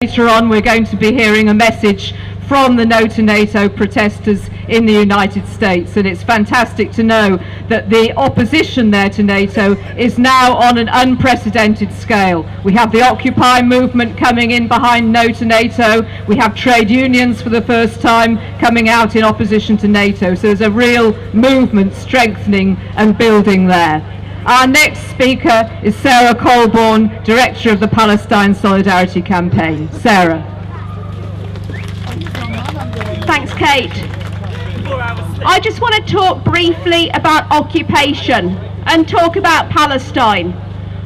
later on we're going to be hearing a message from the No to NATO protesters in the United States, and it's fantastic to know that the opposition there to NATO is now on an unprecedented scale. We have the Occupy movement coming in behind No to NATO, we have trade unions for the first time coming out in opposition to NATO, so there's a real movement strengthening and building there. Our next speaker is Sarah Colborne, Director of the Palestine Solidarity Campaign. Sarah. Thanks, Kate. I just want to talk briefly about occupation and talk about Palestine.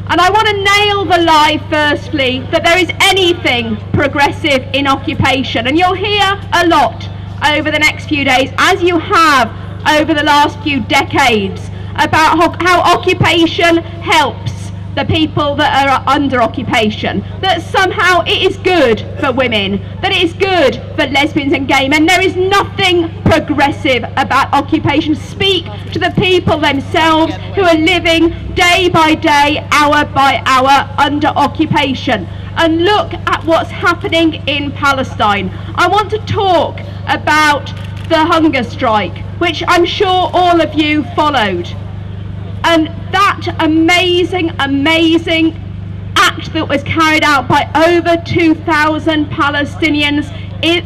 And I want to nail the lie, firstly, that there is anything progressive in occupation. And you'll hear a lot over the next few days, as you have over the last few decades, about how occupation helps the people that are under occupation, that somehow it is good for women, that it is good for lesbians and gay men. There is nothing progressive about occupation. Speak to the people themselves who are living day by day, hour by hour under occupation, and look at what's happening in Palestine. I want to talk about the hunger strike, which I'm sure all of you followed. And that amazing act that was carried out by over 2,000 Palestinians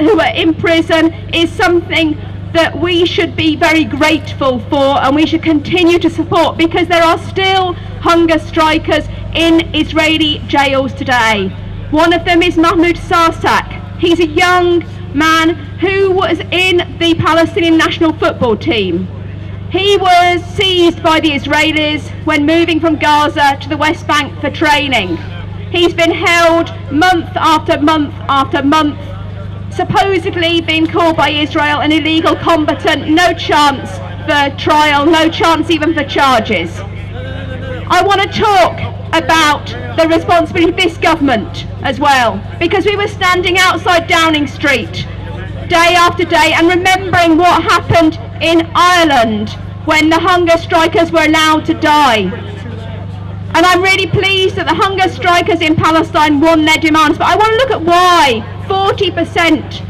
who are in prison is something that we should be very grateful for, and we should continue to support, because there are still hunger strikers in Israeli jails today. One of them is Mahmoud Sarsak. He's a young man who was in the Palestinian national football team. He was seized by the Israelis when moving from Gaza to the West Bank for training. He's been held month after month after month, supposedly being called by Israel an illegal combatant, no chance for trial, no chance even for charges. I want to talk about the responsibility of this government as well, because we were standing outside Downing Street day after day and remembering what happened in Ireland when the hunger strikers were allowed to die. And I'm really pleased that the hunger strikers in Palestine won their demands, but I want to look at why 40%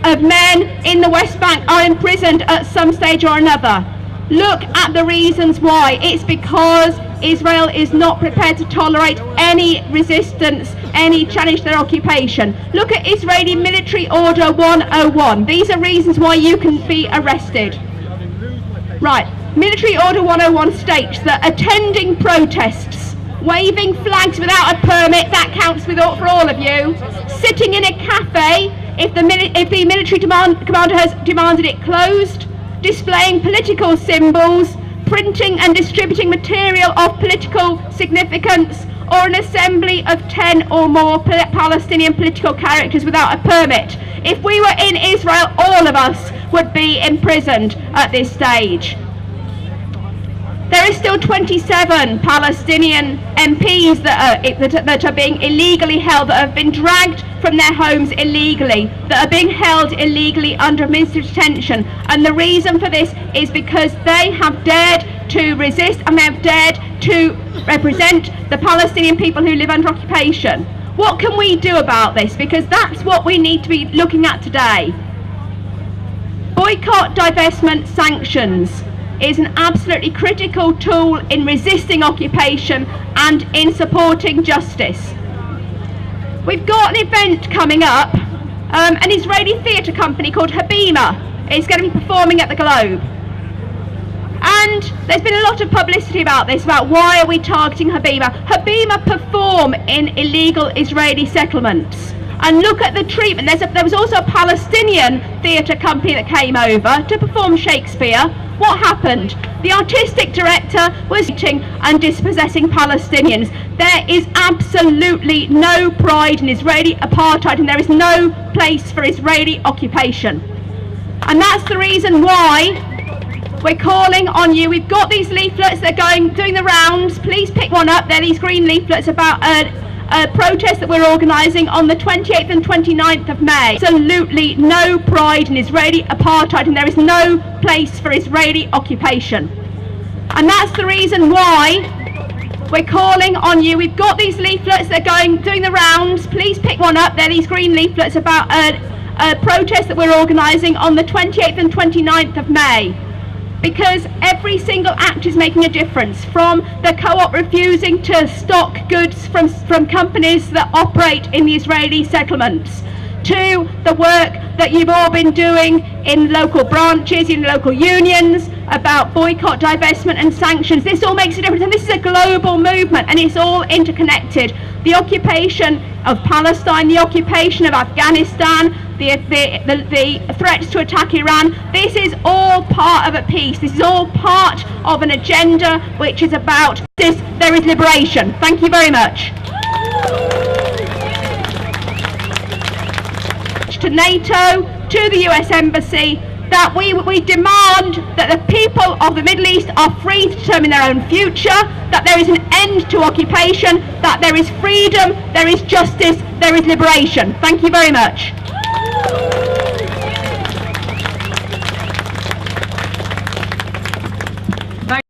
of men in the West Bank are imprisoned at some stage or another. Look at the reasons why. It's because Israel is not prepared to tolerate any resistance, any challenge to their occupation. Look at Israeli Military Order 101. These are reasons why you can be arrested. Right, Military Order 101 states that attending protests, waving flags without a permit, that counts for all of you, sitting in a cafe if the military commander has demanded it closed, displaying political symbols, printing and distributing material of political significance, or an assembly of 10 or more Palestinian political characters without a permit. If we were in Israel, all of us would be imprisoned at this stage. There is still 27 Palestinian MPs that are being illegally held, that have been dragged from their homes illegally, that are being held illegally under administrative detention. And the reason for this is because they have dared to resist and they have dared to represent the Palestinian people who live under occupation. What can we do about this? Because that's what we need to be looking at today. Boycott, divestment, sanctions is an absolutely critical tool in resisting occupation and in supporting justice. We've got an event coming up, an Israeli theatre company called Habima is going to be performing at the Globe. And there's been a lot of publicity about this, about why are we targeting Habima. Habima perform in illegal Israeli settlements. And look at the treatment. There was also a Palestinian theatre company that came over to perform Shakespeare. What happened? The artistic director was shooting and dispossessing Palestinians. There is absolutely no pride in Israeli apartheid, and there is no place for Israeli occupation. And that's the reason why we're calling on you. We've got these leaflets, they're doing the rounds. Please pick one up. They're these green leaflets about a protest that we're organising on the 28th and 29th of May. Absolutely no pride in Israeli apartheid, and there is no place for Israeli occupation. And that's the reason why we're calling on you. We've got these leaflets that are doing the rounds. Please pick one up. They're these green leaflets about a protest that we're organising on the 28th and 29th of May. Because every single act is making a difference, from the co-op refusing to stock goods from companies that operate in the Israeli settlements, to the work that you've all been doing in local branches, in local unions, about boycott, divestment and sanctions. This all makes a difference, and this is a global movement, and it's all interconnected. The occupation of Palestine, the occupation of Afghanistan, the threats to attack Iran, this is all part of a piece. This is all part of an agenda which is about this. There is liberation. Thank you very much. To NATO, to the US Embassy, that we demand that the people of the Middle East are free to determine their own future, that there is an end to occupation, that there is freedom, there is justice, there is liberation. Thank you very much.